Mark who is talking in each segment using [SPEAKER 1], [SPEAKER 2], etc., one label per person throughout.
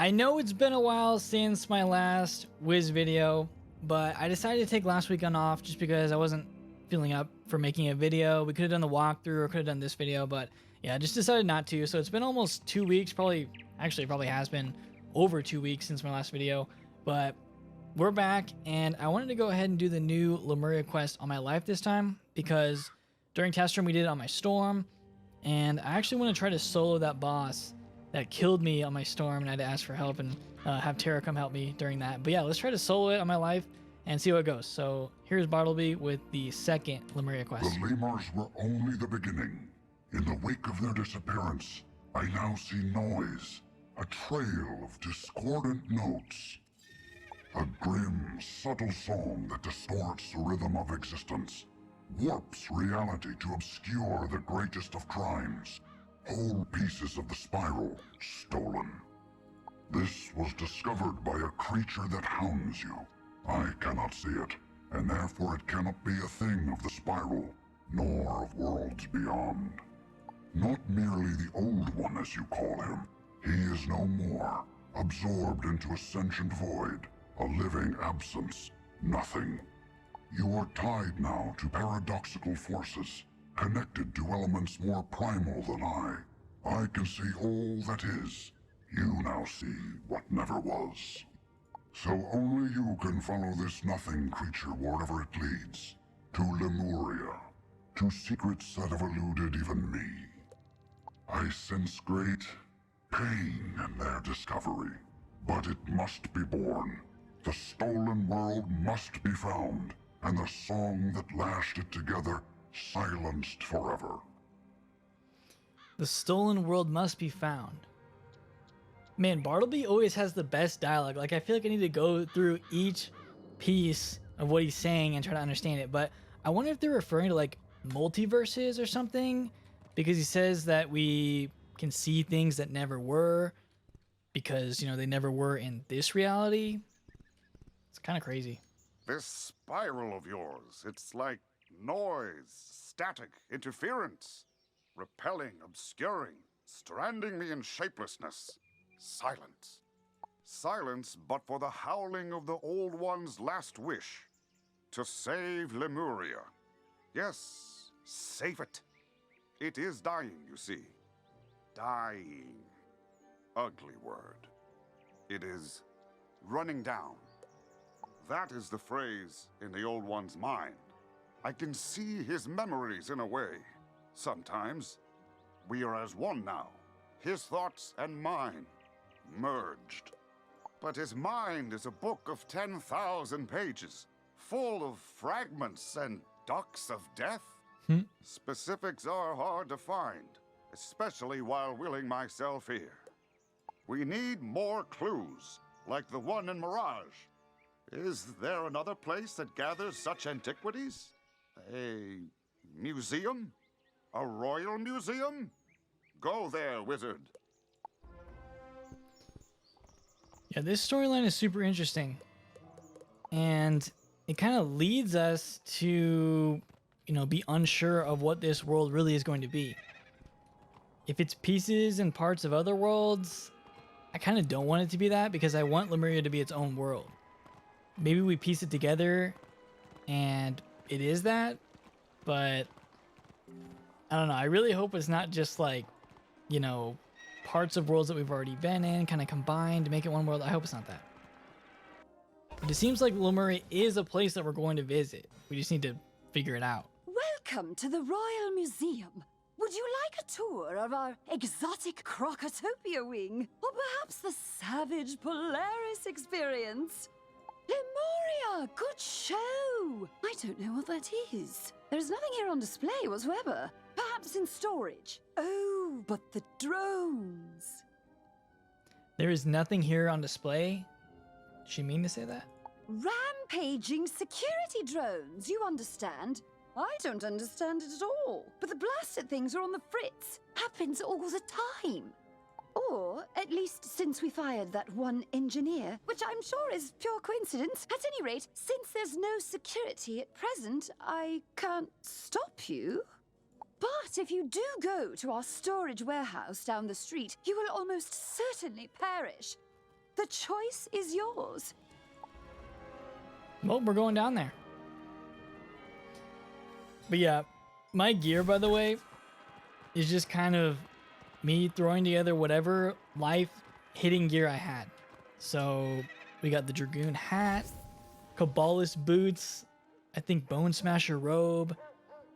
[SPEAKER 1] I know it's been a while since my last Wiz video, but I decided to take last weekend off just because I wasn't feeling up for making a video. We could have done the walkthrough or could have done this video, but yeah, I just decided not to. So it's been almost 2 weeks, probably has been over 2 weeks since my last video, but we're back and I wanted to go ahead and do the new Lemuria quest on my life this time because during test room we did it on my storm, and I actually want to try to solo that boss that killed me on my storm, and I had to ask for help and have Tara come help me during that. But yeah, let's try to solo it on my life and see how it goes. So here's Bartleby with the second Lemuria quest.
[SPEAKER 2] The Lemurs were only the beginning. In the wake of their disappearance, I now see noise, a trail of discordant notes. A grim, subtle song that distorts the rhythm of existence, warps reality to obscure the greatest of crimes. Whole pieces of the spiral stolen. This was discovered by a creature that hounds you. I cannot see it, and therefore it cannot be a thing of the spiral, nor of worlds beyond. Not merely the old one, as you call him. He is no more, absorbed into a sentient void, a living absence, nothing. You are tied now to paradoxical forces, connected to elements more primal than I. I can see all that is. You now see what never was. So only you can follow this nothing creature wherever it leads. To Lemuria. To secrets that have eluded even me. I sense great pain in their discovery. But it must be born. The stolen world must be found, and the song that lashed it together silenced forever.
[SPEAKER 1] The stolen world must be found. Man, Bartleby always has the best dialogue. Like, I feel like I need to go through each piece of what he's saying and try to understand it. But I wonder if they're referring to like multiverses or something, because he says that we can see things that never were because, you know, they never were in this reality. It's kind of crazy.
[SPEAKER 3] This spiral of yours, it's like noise, static, interference, repelling, obscuring, stranding me in shapelessness. Silence. Silence but for the howling of the Old One's last wish. To save Lemuria. Yes, save it. It is dying, you see. Dying. Ugly word. It is running down. That is the phrase in the Old One's mind. I can see his memories in a way. Sometimes, we are as one now. His thoughts and mine, merged. But his mind is a book of 10,000 pages, full of fragments and ducts of death. Specifics are hard to find, especially while willing myself here. We need more clues, like the one in Mirage. Is there another place that gathers such antiquities? A museum? A royal museum? Go there, wizard.
[SPEAKER 1] Yeah, this storyline is super interesting. And it kind of leads us to, you know, be unsure of what this world really is going to be. If it's pieces and parts of other worlds, I kind of don't want it to be that because I want Lemuria to be its own world. Maybe we piece it together and it is that, but I don't know. I really hope it's not just like, you know, parts of worlds that we've already been in kind of combined to make it one world. I hope it's not that. But it seems like Lemuria is a place that we're going to visit. We just need to figure it out.
[SPEAKER 4] Welcome to the Royal Museum. Would you like a tour of our exotic Crocotopia wing? Or perhaps the savage Polaris experience? Lemuria, good show! I don't know what that is. There's nothing here on display whatsoever. Perhaps in storage. Oh, but the drones.
[SPEAKER 1] There is nothing here on display? Does she mean to say that?
[SPEAKER 4] Rampaging security drones, you understand? I don't understand it at all. But the blasted things are on the fritz. Happens all the time. Or, at least since we fired that one engineer, which I'm sure is pure coincidence. At any rate, since there's no security at present, I can't stop you. But if you do go to our storage warehouse down the street, you will almost certainly perish. The choice is yours.
[SPEAKER 1] Well, we're going down there. But yeah, my gear, by the way, is just kind of me throwing together whatever life-hitting gear I had. So we got the Dragoon hat, Kabbalist boots, I think Bone Smasher robe.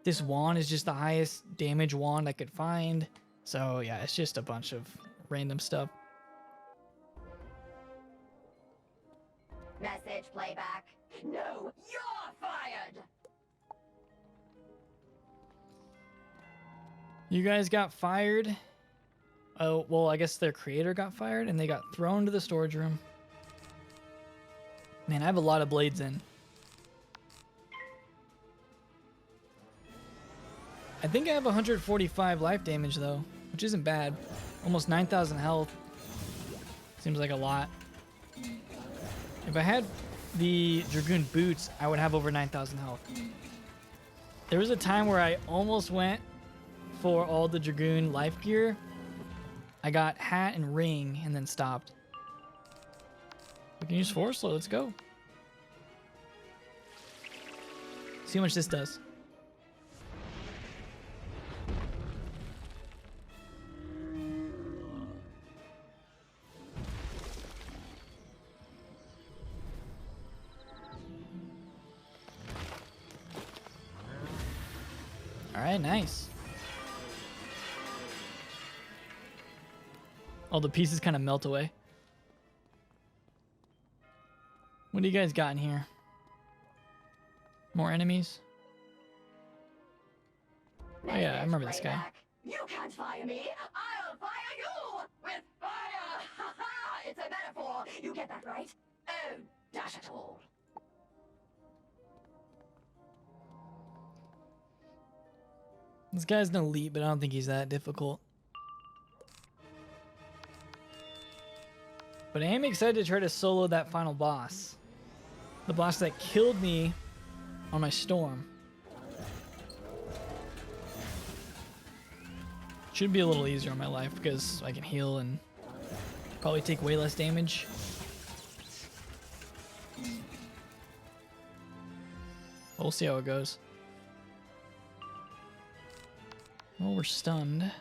[SPEAKER 1] This wand is just the highest damage wand I could find. So yeah, it's just a bunch of random stuff.
[SPEAKER 5] Message playback. No, you're fired!
[SPEAKER 1] You guys got fired. Oh, well, I guess their creator got fired and they got thrown to the storage room. Man, I have a lot of blades in. I think I have 145 life damage though, which isn't bad. Almost 9,000 health. Seems like a lot. If I had the Dragoon boots, I would have over 9,000 health. There was a time where I almost went for all the Dragoon life gear. I got hat and ring and then stopped. We can use force, so let's go. See how much this does. All right, nice. All the pieces kind of melt away. What do you guys got in here? More enemies? Oh yeah, I remember this guy.
[SPEAKER 5] You can't fire me. I'll fire you with fire. Ha ha! It's a metaphor. You get that right? Oh, dash it all.
[SPEAKER 1] This guy's an elite, but I don't think he's that difficult. But I am excited to try to solo that final boss. The boss that killed me on my storm. Should be a little easier on my life because I can heal and probably take way less damage. We'll see how it goes. Well, we're stunned.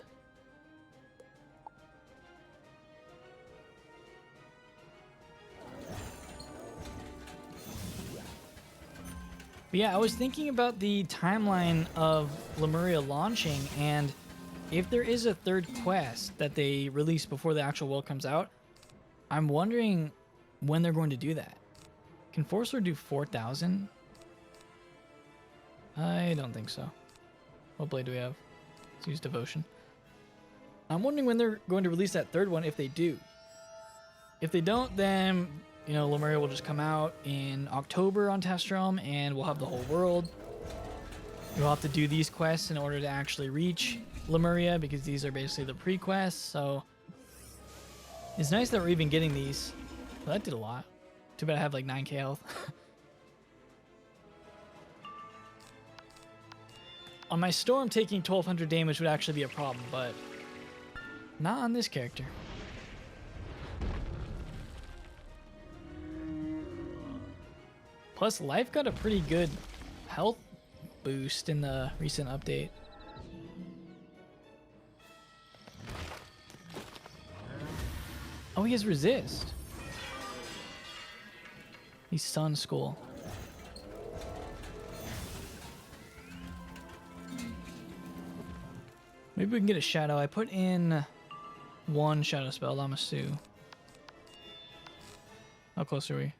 [SPEAKER 1] But yeah, I was thinking about the timeline of Lemuria launching, and if there is a third quest that they release before the actual world comes out, I'm wondering when they're going to do that. Can Forcer do 4,000? I don't think so. What blade do we have? Let's use Devotion. I'm wondering when they're going to release that third one, if they do. If they don't, then, you know, Lemuria will just come out in October on Test Realm, and we'll have the whole world. We'll have to do these quests in order to actually reach Lemuria, because these are basically the pre-quests, so it's nice that we're even getting these. Well, that did a lot. Too bad I have like 9k health. On my storm, taking 1200 damage would actually be a problem, but not on this character. Plus, life got a pretty good health boost in the recent update. Oh, he has resist. He's Sun School. Maybe we can get a shadow. I put in one shadow spell, Lamasu. How close are we?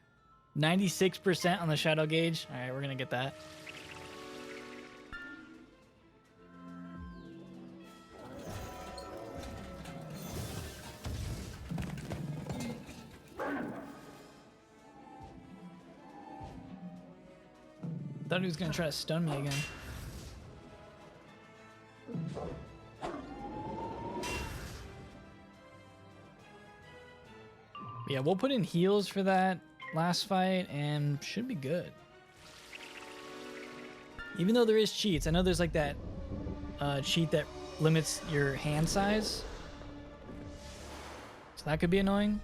[SPEAKER 1] 96% on the shadow gauge. All right, we're gonna get that. Thought he was gonna try to stun me again. Yeah, we'll put in heals for that last fight and should be good. Even though there is cheats, I know there's like that cheat that limits your hand size. So that could be annoying.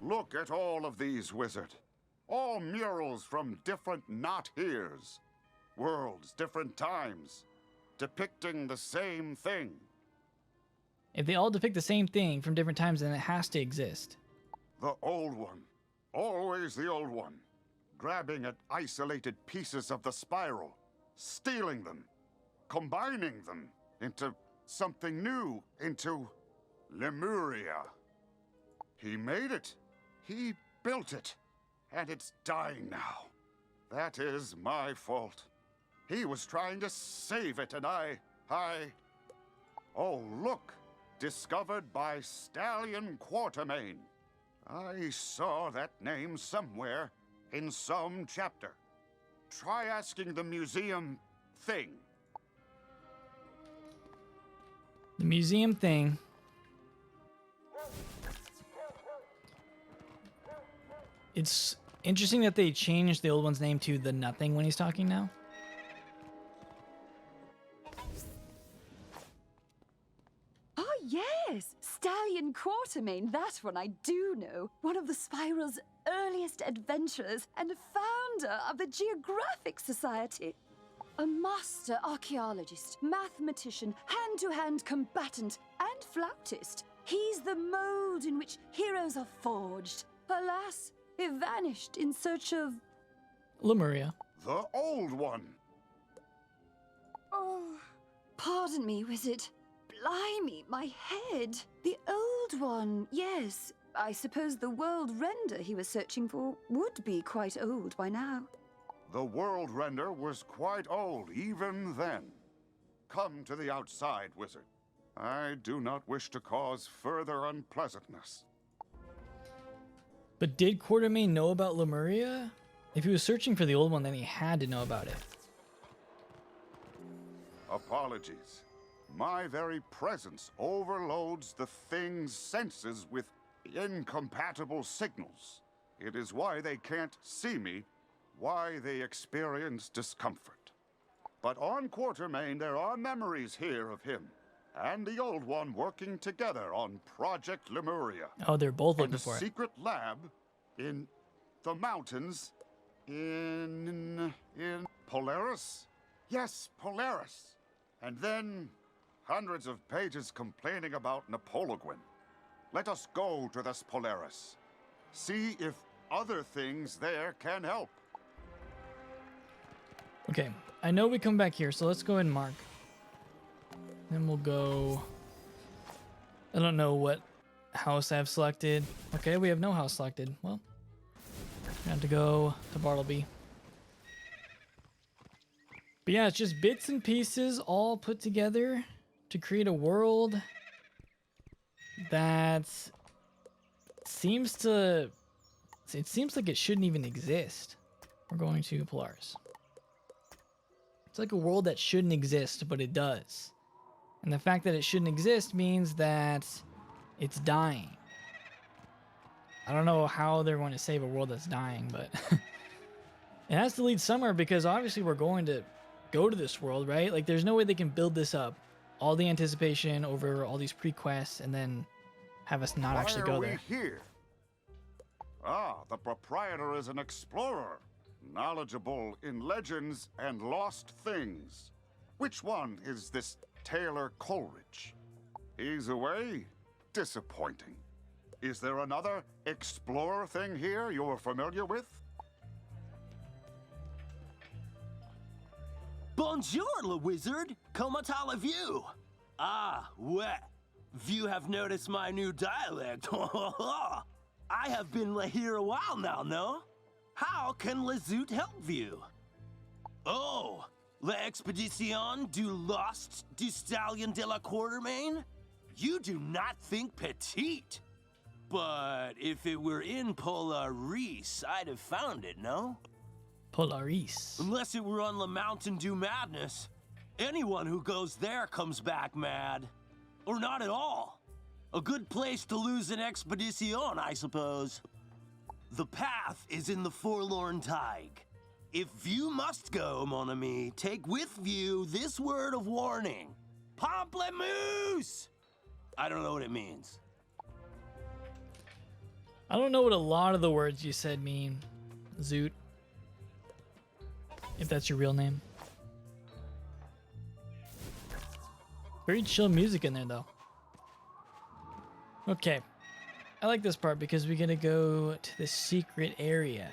[SPEAKER 3] Look at all of these, Wizard. All murals from different not heres. Worlds, different times, depicting the same thing.
[SPEAKER 1] If they all depict the same thing from different times, then it has to exist.
[SPEAKER 3] The old one. Always the old one. Grabbing at isolated pieces of the spiral, stealing them, combining them into something new, into Lemuria. He made it. He built it. And it's dying now. That is my fault. He was trying to save it, and I... Oh, look! Discovered by Stallion Quartermaine. I saw that name somewhere in some chapter. Try asking the museum thing.
[SPEAKER 1] The museum thing. It's interesting that they changed the old one's name to the Nothing when he's talking now.
[SPEAKER 4] Oh, yes! Stallion Quartermaine, that one I do know. One of the Spiral's earliest adventurers and founder of the Geographic Society. A master archaeologist, mathematician, hand-to-hand combatant, and flautist. He's the mold in which heroes are forged. Alas, he vanished in search of...
[SPEAKER 1] Lemuria.
[SPEAKER 3] The old one.
[SPEAKER 4] Oh, pardon me, Wizard. Blimey, my head. The old one, yes. I suppose the world render he was searching for would be quite old by now.
[SPEAKER 3] The world render was quite old even then. Come to the outside, Wizard. I do not wish to cause further unpleasantness.
[SPEAKER 1] But did Quartermaine know about Lemuria? If he was searching for the old one, then he had to know about it.
[SPEAKER 3] Apologies. My very presence overloads the thing's senses with incompatible signals. It is why they can't see me, why they experience discomfort. But on Quartermaine, there are memories here of him and the old one working together on Project Lemuria.
[SPEAKER 1] Oh, they're both
[SPEAKER 3] And
[SPEAKER 1] looking
[SPEAKER 3] a
[SPEAKER 1] for it.
[SPEAKER 3] secret lab in the mountains in Polaris? Yes, Polaris. And then hundreds of pages complaining about Napoleon. Let us go to this Polaris. See if other things there can help.
[SPEAKER 1] Okay, I know we come back here, so let's go ahead and mark. Then we'll go... I don't know what house I've selected. Okay, we have no house selected. Well, I have to go to Bartleby. But yeah, it's just bits and pieces all put together to create a world that seems to... It seems like it shouldn't even exist. We're going to Polaris. It's like a world that shouldn't exist, but it does. And the fact that it shouldn't exist means that it's dying. I don't know how they're going to save a world that's dying, but it has to lead somewhere because obviously we're going to go to this world, right? Like there's no way they can build this up. All the anticipation over all these pre-quests and then have us not actually go there.
[SPEAKER 3] Why are we here? Ah, the proprietor is an explorer, knowledgeable in legends and lost things. Which one is this Taylor Coleridge? He's away? Disappointing. Is there another explorer thing here you're familiar with?
[SPEAKER 6] Bonjour, le wizard. Comment allez-vous? Ah, ouais. You have noticed my new dialect. I have been here a while now, no? How can le zoot help you? Oh, l'expédition du lost du stallion de la Quartermaine? You do not think petite. But if it were in Polaris, I'd have found it, no?
[SPEAKER 1] Polaris.
[SPEAKER 6] Unless it were on the Mountain Dew Madness. Anyone who goes there comes back mad. Or not at all. A good place to lose an expedition, I suppose. The path is in the Forlorn Tide. If you must go, mon ami, take with you this word of warning. Pamplemousse! I don't know what it means.
[SPEAKER 1] I don't know what a lot of the words you said mean, Zoot. If that's your real name. Very chill music in there, though. Okay. I like this part because we're gonna go to the secret area.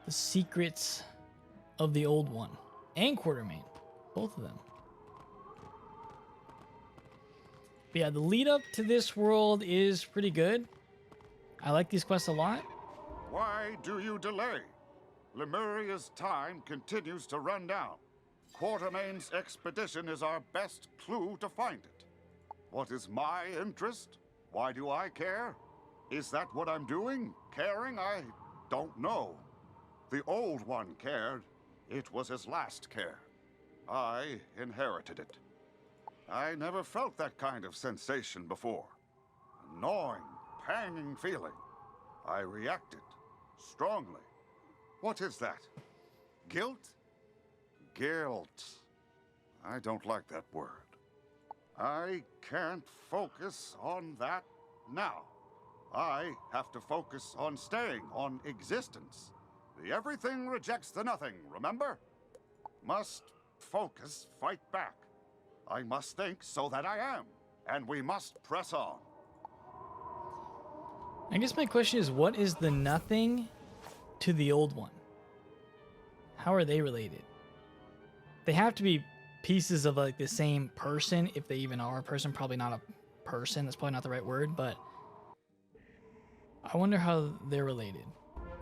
[SPEAKER 1] The secrets of the old one. And Quartermaine. Both of them. But yeah, the lead up to this world is pretty good. I like these quests a lot.
[SPEAKER 3] Why do you delay? Lemuria's time continues to run down. Quartermaine's expedition is our best clue to find it. What is my interest? Why do I care? Is that what I'm doing? Caring? I don't know. The old one cared. It was his last care. I inherited it. I never felt that kind of sensation before. A gnawing, panging feeling. I reacted strongly. What is that? Guilt? Guilt. I don't like that word. I can't focus on that now. I have to focus on staying, on existence. The everything rejects the nothing, remember? Must focus, fight back. I must think so that I am, and we must press on.
[SPEAKER 1] I guess my question is, what is the nothing to the old one? How are they related? They have to be pieces of like the same person, if they even are a person. Probably not a person. That's probably not the right word, but I wonder how they're related.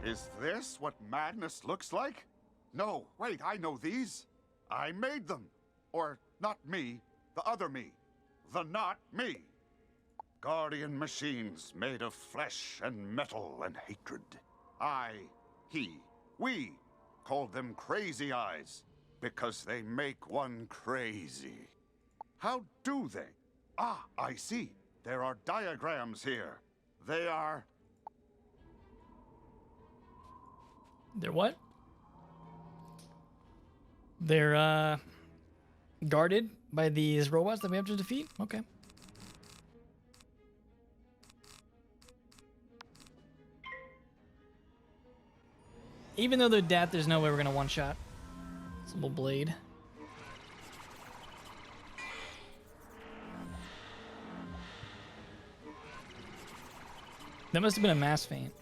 [SPEAKER 3] Is this what madness looks like? No, wait, I know these. I made them. Or not me, the other me. The not me. Guardian machines made of flesh and metal and hatred. I, he, we called them crazy eyes because they make one crazy. How do they? Ah, I see. There are diagrams here. They are...
[SPEAKER 1] They're what? They're guarded by these robots that we have to defeat? Okay. Even though they're dead, there's no way we're gonna one-shot. It's a little blade. That must have been a mass feint.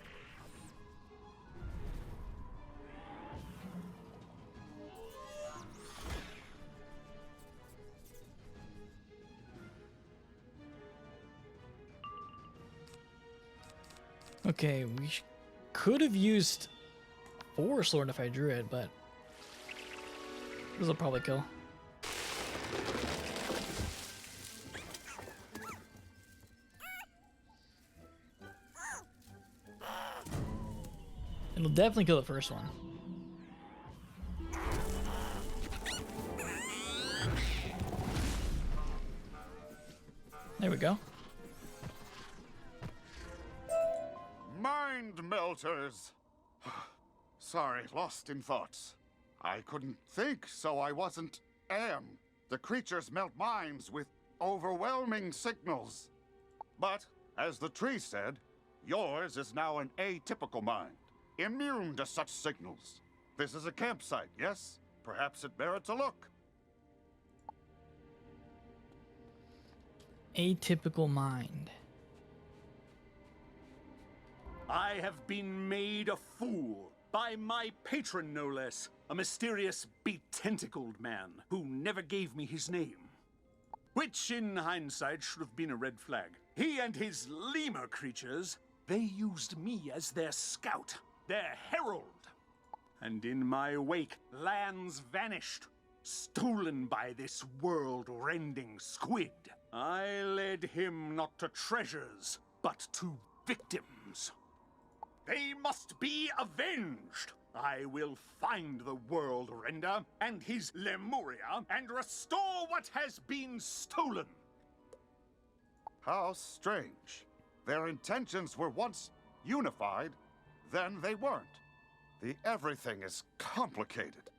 [SPEAKER 1] Okay, we could have used 4 Sword if I drew it, but this will probably kill. It'll definitely kill the first one. There we go.
[SPEAKER 3] Mind melters! Sorry, lost in thoughts. I couldn't think, so I wasn't am. The creatures melt minds with overwhelming signals. But, as the tree said, yours is now an atypical mind, immune to such signals. This is a campsite, yes? Perhaps it merits a look.
[SPEAKER 1] Atypical mind.
[SPEAKER 7] I have been made a fool by my patron, no less. A mysterious, be-tentacled man who never gave me his name. Which, in hindsight, should have been a red flag. He and his lemur creatures, they used me as their scout, their herald. And in my wake, lands vanished, stolen by this world-rending squid. I led him not to treasures, but to victims. They must be avenged! I will find the World Render and his Lemuria and restore what has been stolen!
[SPEAKER 3] How strange. Their intentions were once unified, then they weren't. The everything is complicated.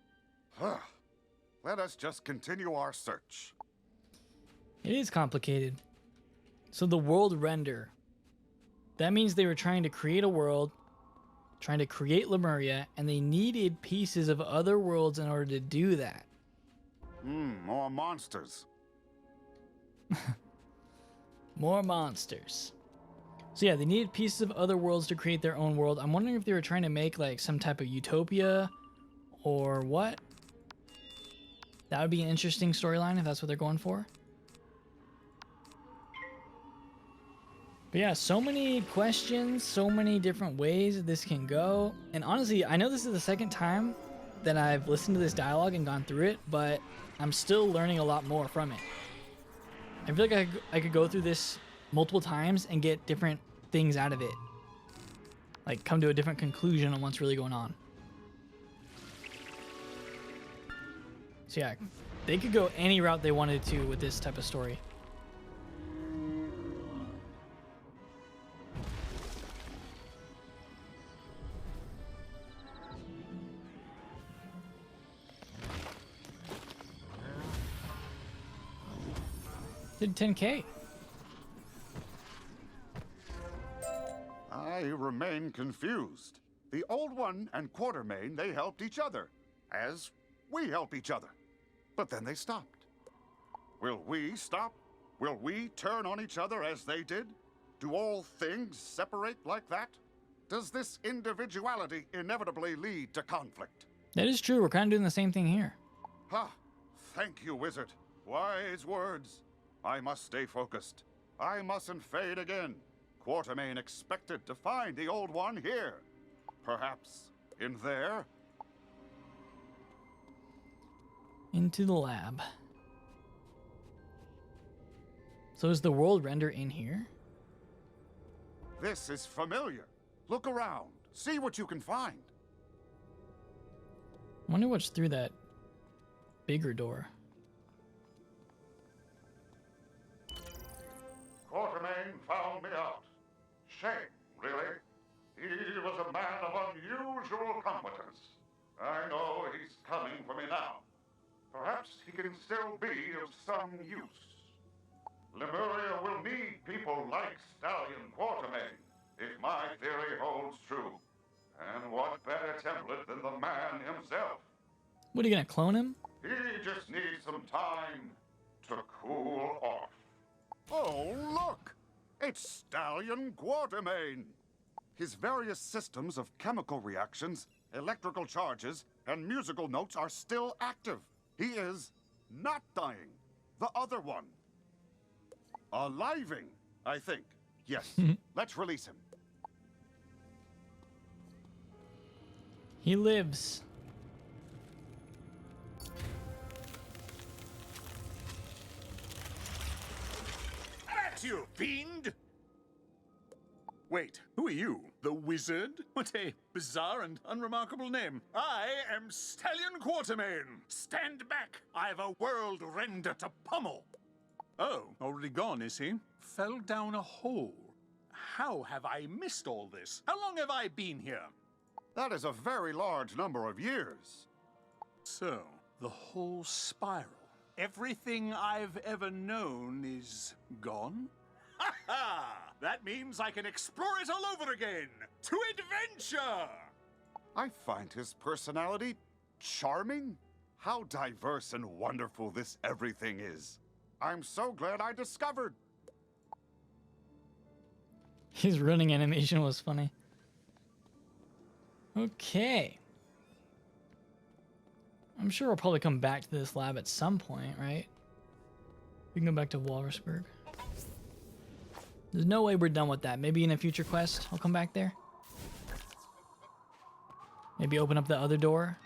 [SPEAKER 3] Let us just continue our search.
[SPEAKER 1] It is complicated. So the world render. That means they were trying to create a world, trying to create Lemuria, and they needed pieces of other worlds in order to do that.
[SPEAKER 3] More monsters.
[SPEAKER 1] More monsters. So yeah, they needed pieces of other worlds to create their own world. I'm wondering if they were trying to make like some type of utopia or what. That would be an interesting storyline if that's what they're going for. But yeah, so many questions, so many different ways that this can go. And honestly, I know this is the second time that I've listened to this dialogue and gone through it, but I'm still learning a lot more from it. I feel like I could go through this multiple times and get different things out of it. Like come to a different conclusion on what's really going on. So yeah, they could go any route they wanted to with this type of story. Did 10K.
[SPEAKER 3] I remain confused. The Old One and Quartermaine, they helped each other, as we help each other. But then they stopped. Will we stop? Will we turn on each other as they did? Do all things separate like that? Does this individuality inevitably lead to conflict?
[SPEAKER 1] That is true. We're kind of doing the same thing here.
[SPEAKER 3] Ha! Thank you, Wizard. Wise words. I must stay focused. I mustn't fade again. Quartermaine expected to find the Old One here. Perhaps in there?
[SPEAKER 1] Into the lab. So is the world render in here?
[SPEAKER 3] This is familiar. Look around. See what you can find.
[SPEAKER 1] I wonder what's through that bigger door.
[SPEAKER 3] Quartermaine found me out. Shame, really. He was a man of unusual competence. I know he's coming for me now. Perhaps he can still be of some use. Lemuria will need people like Stallion Quartermaine, if my theory holds true. And what better template than the man himself?
[SPEAKER 1] What, are you gonna clone him?
[SPEAKER 3] He just needs some time to cool off. Oh, look! It's Stallion Quartermaine! His various systems of chemical reactions, electrical charges, and musical notes are still active. He is not dying. The other one. Aliving, I think. Yes, let's release him.
[SPEAKER 1] He lives.
[SPEAKER 7] At you, fiend! Wait, who are you? The Wizard? What a bizarre and unremarkable name. I am Stallion Quartermaine. Stand back. I have a world render to pummel. Oh, already gone, is he? Fell down a hole. How have I missed all this? How long have I been here?
[SPEAKER 3] That is a very large number of years.
[SPEAKER 7] So, the whole spiral. Everything I've ever known is gone? Ha ha! That means I can explore it all over again! To adventure!
[SPEAKER 3] I find his personality charming. How diverse and wonderful this everything is. I'm so glad I discovered.
[SPEAKER 1] His running animation was funny. Okay. I'm sure we'll probably come back to this lab at some point, right? We can go back to Walrusburg. There's no way we're done with that. Maybe in a future quest, I'll come back there. Maybe open up the other door.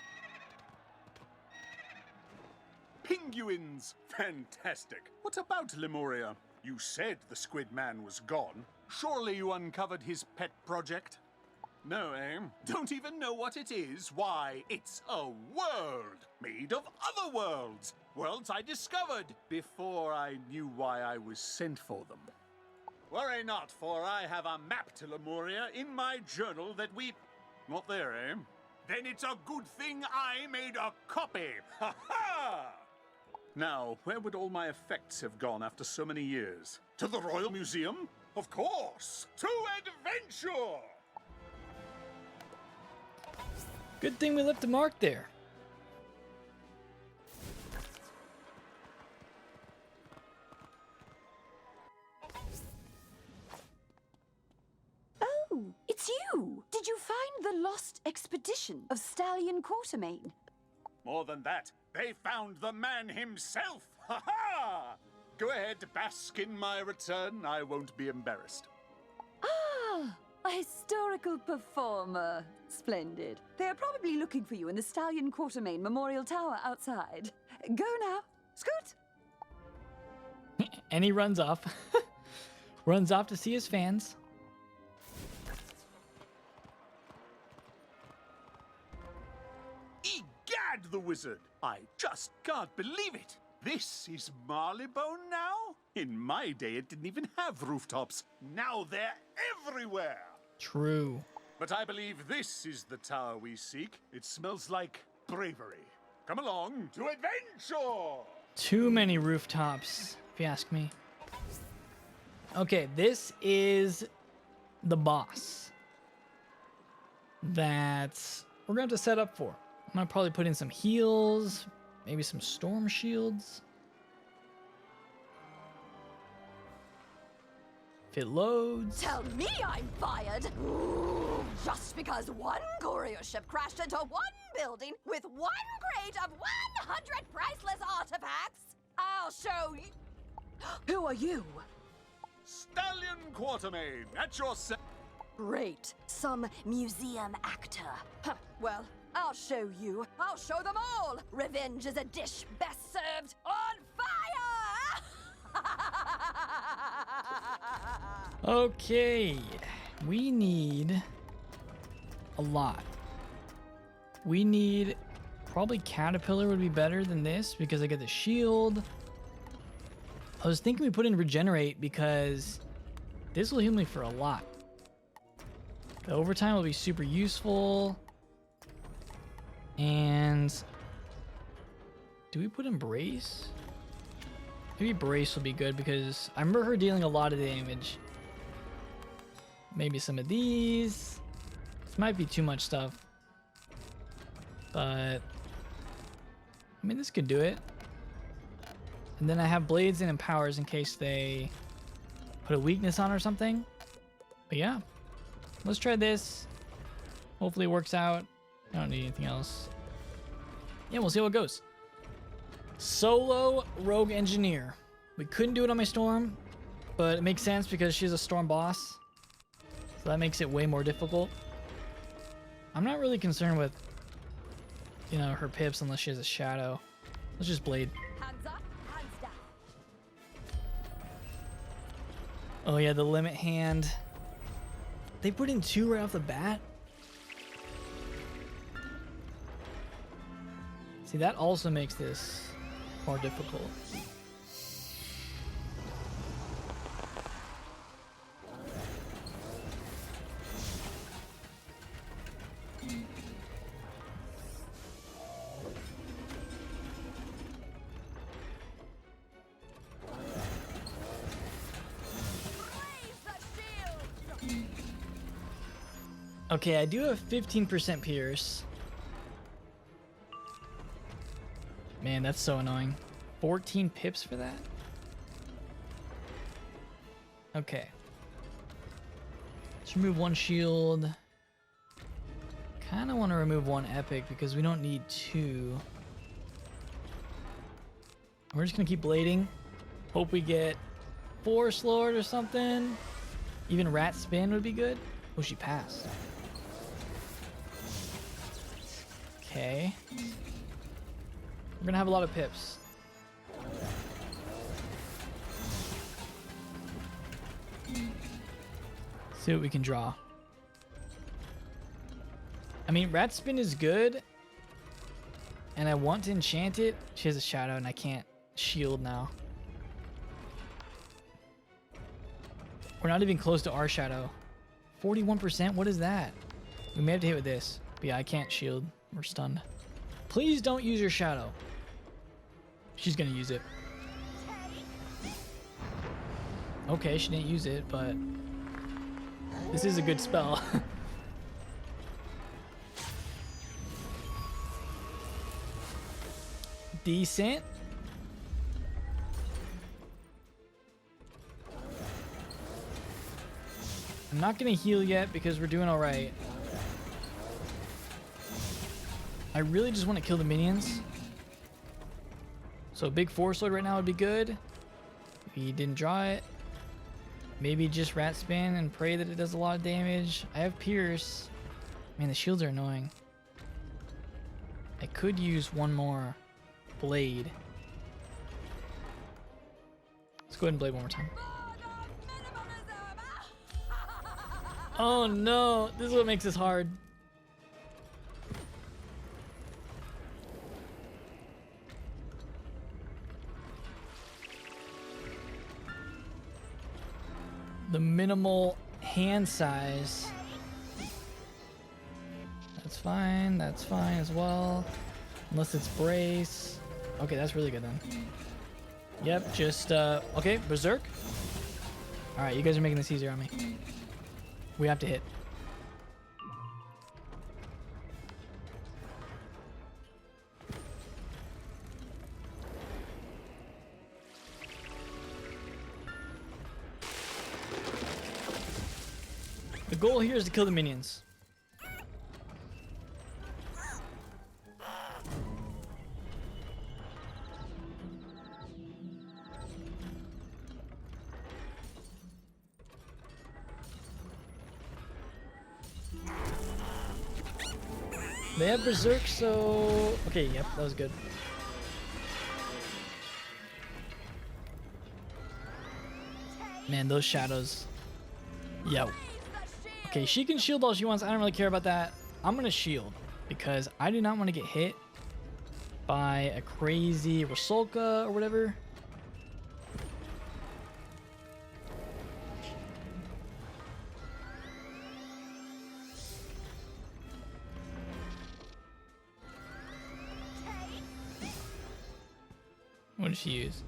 [SPEAKER 7] Penguins! Fantastic. What about Lemuria? You said the Squid Man was gone. Surely you uncovered his pet project? No, eh? Don't even know what it is? Why, it's a world made of other worlds. Worlds I discovered before I knew why I was sent for them. Worry not, for I have a map to Lemuria in my journal that we... Not there, eh? Then it's a good thing I made a copy. Ha ha! Now, where would all my effects have gone after so many years? To the Royal Museum? Of course! To adventure!
[SPEAKER 1] Good thing we left a mark there.
[SPEAKER 4] Oh, it's you! Did you find the lost expedition of Stallion Quartermaine?
[SPEAKER 7] More than that, they found the man himself! Ha ha! Go ahead, bask in my return. I won't be embarrassed.
[SPEAKER 4] Ah, a historical performer. Splendid. They are probably looking for you in the Stallion Quartermaine Memorial Tower outside. Go now. Scoot!
[SPEAKER 1] And he runs off. Runs off to see his fans.
[SPEAKER 7] Egad, the wizard! I just can't believe it! This is Marleybone now? In my day, it didn't even have rooftops. Now they're everywhere!
[SPEAKER 1] True.
[SPEAKER 7] But I believe this is the tower we seek. It smells like bravery. Come along to adventure!
[SPEAKER 1] Too many rooftops, if you ask me. Okay, this is the boss that we're going to have to set up for. I'm going to probably put in some heals, maybe some storm shields. If it loads.
[SPEAKER 5] Tell me I'm fired! Ooh, just because one courier ship crashed into one building with one crate of 100 priceless artifacts! I'll show you... Who are you?
[SPEAKER 7] Stallion Quartermaine, at your
[SPEAKER 5] Great. Some museum actor. Huh, well, I'll show you. I'll show them all. Revenge is a dish best served on fire!
[SPEAKER 1] Okay, we need a lot. We need probably Caterpillar would be better than this because I get the shield. I was thinking we put in Regenerate because this will heal me for a lot. The overtime will be super useful. And do we put in Brace? Maybe Brace will be good because I remember her dealing a lot of damage. Maybe some of these. This might be too much stuff. But I mean, this could do it. And then I have blades and empowers in case they put a weakness on or something. But yeah, let's try this. Hopefully it works out. I don't need anything else. Yeah, we'll see how it goes. Solo Rogue Engineer. We couldn't do it on my Storm, but it makes sense because she's a Storm boss. So that makes it way more difficult. I'm not really concerned with, you know, her pips unless she has a shadow. Let's just blade.
[SPEAKER 5] Hands up, hands down.
[SPEAKER 1] Oh yeah, the limit hand. They put in 2 right off the bat. See, that also makes this more difficult. Okay, I do have 15% Pierce. Man, that's so annoying. 14 pips for that? Okay. Let's remove 1 shield. Kind of want to remove 1 epic because we don't need 2. We're just going to keep blading. Hope we get Force Lord or something. Even Rat Spin would be good. Oh, she passed. Okay. We're gonna have a lot of pips. See what we can draw. I mean, Rat Spin is good. And I want to enchant it. She has a shadow and I can't shield now. We're not even close to our shadow. 41%? What is that? We may have to hit with this. But yeah, I can't shield. We're stunned. Please don't use your shadow. She's gonna use it. Okay, she didn't use it, but this is a good spell. Decent. I'm not gonna heal yet because we're doing all right. I really just want to kill the minions. So a big force sword right now would be good. We didn't draw it. Maybe just rat spin and pray that it does a lot of damage. I have pierce. Man, the shields are annoying. I could use one more blade. Let's go ahead and blade one more time. Oh no, this is what makes this hard. The minimal hand size. That's fine as well. Unless it's brace. Okay, that's really good then. Yep, just, okay, berserk. All right, you guys are making this easier on me. We have to hit. The goal here is to kill the minions. They have berserk, so okay, yep, that was good. Man, those shadows. Yo. Okay, she can shield all she wants. I don't really care about that. I'm gonna shield because I do not want to get hit by a crazy Rusalka or whatever. What did she use?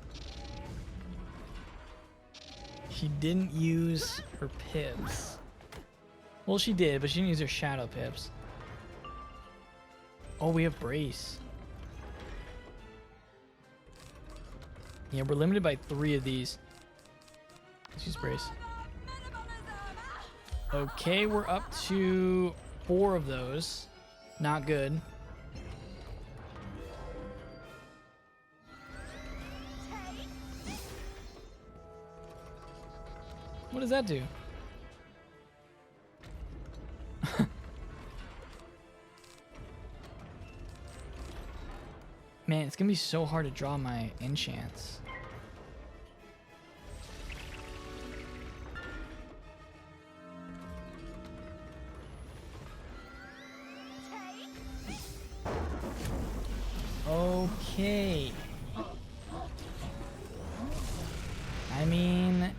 [SPEAKER 1] She didn't use her pips. Well, she did, but she didn't use her shadow pips. Oh, we have brace. Yeah, we're limited by 3 of these. Let's use brace. Okay, we're up to 4 of those. Not good. What does that do? Man, it's gonna be so hard to draw my enchants. Okay. I mean,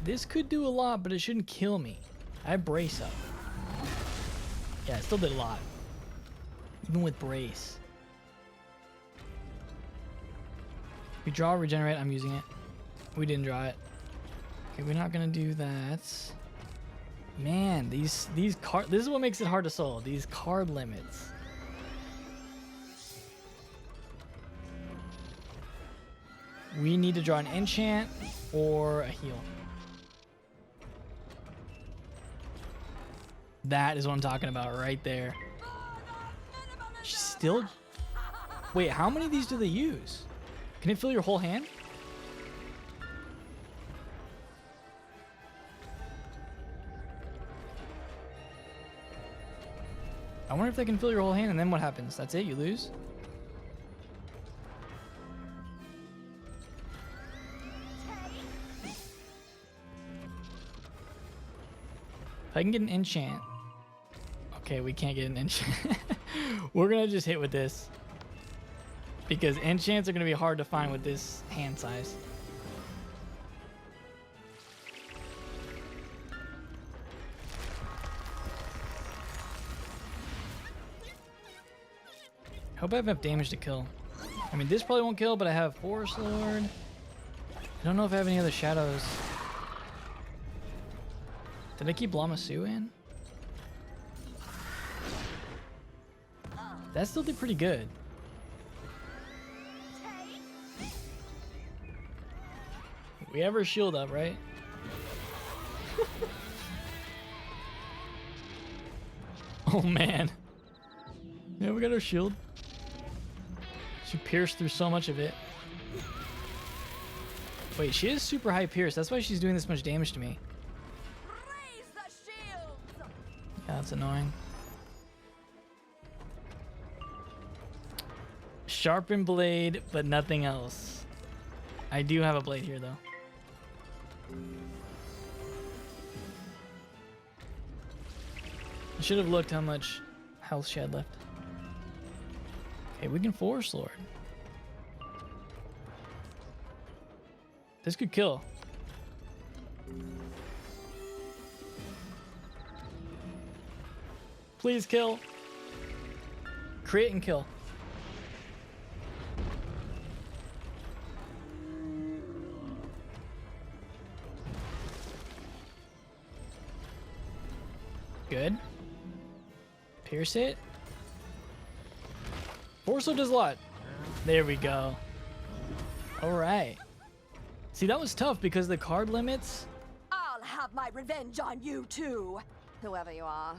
[SPEAKER 1] this could do a lot, but it shouldn't kill me. I have brace up. Yeah, it still did a lot. Even with brace. We draw, regenerate, I'm using it. We didn't draw it. Okay, we're not gonna do that. Man, these card, this is what makes it hard to solve. These card limits. We need to draw an enchant or a heal. That is what I'm talking about right there. She's still... Wait, how many of these do they use? Can it fill your whole hand? I wonder if they can fill your whole hand and then what happens? That's it? You lose? If I can get an enchant. Okay, we can't get an enchant. We're gonna just hit with this. Because enchants are gonna be hard to find with this hand size. Hope I have enough damage to kill. I mean, this probably won't kill, but I have Forest Lord. I don't know if I have any other shadows. Did I keep Lamasu in? That still did pretty good. We have our shield up, right? Oh man. Yeah, we got our shield. She pierced through so much of it. Wait, she is super high pierce. That's why she's doing this much damage to me.
[SPEAKER 5] Raise the shields!
[SPEAKER 1] Yeah, that's annoying. Sharpened blade, but nothing else. I do have a blade here, though. I should have looked how much health she had left. Okay, we can Force Lord. This could kill. Please kill. Crit and kill. Good. Pierce it. Force Lord does a lot. There we go. All right. See, that was tough because the card limits.
[SPEAKER 5] I'll have my revenge on you too, whoever you are.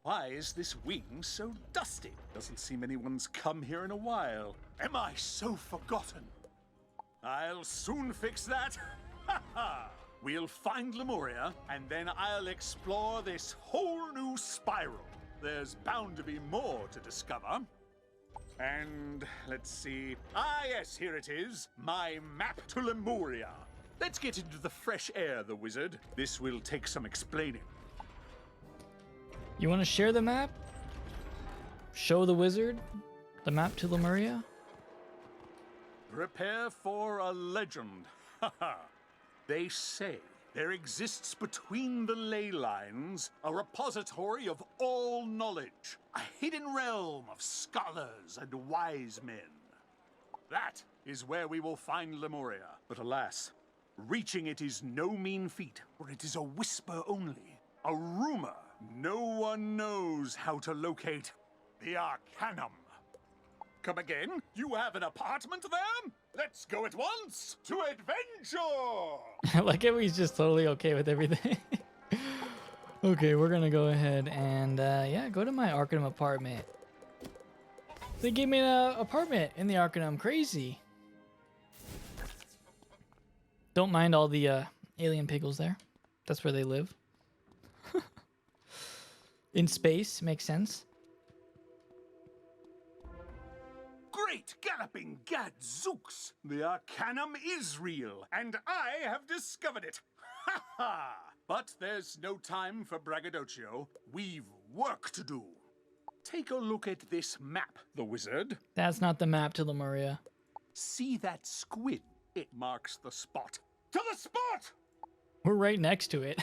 [SPEAKER 7] Why is this wing so dusty? Doesn't seem anyone's come here in a while. Am I so forgotten? I'll soon fix that. Ha ha! We'll find Lemuria, and then I'll explore this whole new spiral. There's bound to be more to discover. And let's see. Ah, yes, here it is. My map to Lemuria. Let's get into the fresh air, the wizard. This will take some explaining.
[SPEAKER 1] You want to share the map? Show the wizard the map to Lemuria?
[SPEAKER 7] Prepare for a legend. Haha. They say there exists between the ley lines a repository of all knowledge, a hidden realm of scholars and wise men. That is where we will find Lemuria. But alas, reaching it is no mean feat, for it is a whisper only, a rumor. No one knows how to locate the Arcanum. Come again? You have an apartment there? Let's go at once to adventure!
[SPEAKER 1] I like how he's just totally okay with everything. Okay, we're gonna go ahead and yeah, go to my Arcanum apartment. They gave me an apartment in the Arcanum. Crazy. Don't mind all the alien pickles there. That's where they live. In space, makes sense.
[SPEAKER 7] Great galloping gadzooks! The Arcanum is real, and I have discovered it! Ha ha! But there's no time for braggadocio. We've work to do. Take a look at this map, the wizard.
[SPEAKER 1] That's not the map to Lemuria.
[SPEAKER 7] See that squid? It marks the spot. To the spot!
[SPEAKER 1] We're right next to it.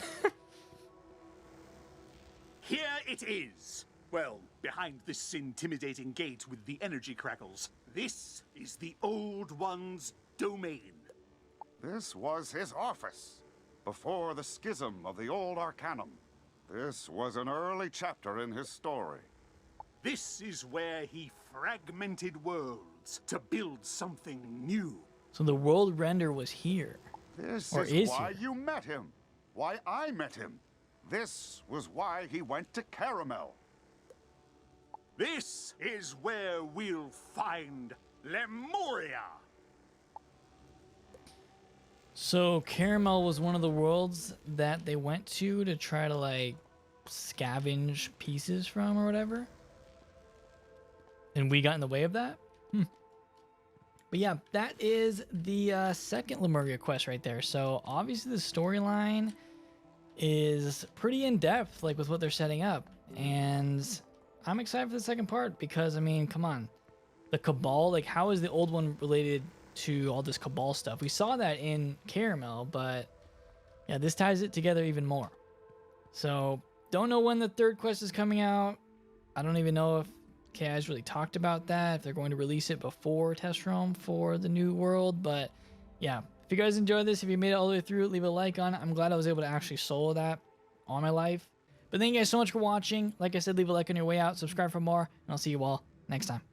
[SPEAKER 7] Here it is. Well, behind this intimidating gate with the energy crackles. This is the Old One's domain.
[SPEAKER 3] This was his office, before the schism of the old Arcanum. This was an early chapter in his story.
[SPEAKER 7] This is where he fragmented worlds to build something new.
[SPEAKER 1] So the world render was here.
[SPEAKER 3] This
[SPEAKER 1] Or
[SPEAKER 3] is
[SPEAKER 1] is
[SPEAKER 3] why
[SPEAKER 1] he?
[SPEAKER 3] you met him. Why I met him. This was why he went to Caramel.
[SPEAKER 7] This is where we'll find Lemuria.
[SPEAKER 1] So Caramel was one of the worlds that they went to try to like scavenge pieces from or whatever. And we got in the way of that? But yeah, that is the second Lemuria quest right there. So obviously the storyline is pretty in-depth, like with what they're setting up. And I'm excited for the second part because, I mean, come on. The Cabal, like how is the old one related to all this Cabal stuff? We saw that in Caramel, but yeah, this ties it together even more. So don't know when the third quest is coming out. I don't even know if KI has really talked about that, if they're going to release it before Test Realm for the new world. But yeah, if you guys enjoyed this, if you made it all the way through, leave a like on it. I'm glad I was able to actually solo that on my life. But thank you guys so much for watching. Like I said, leave a like on your way out, subscribe for more, and I'll see you all next time.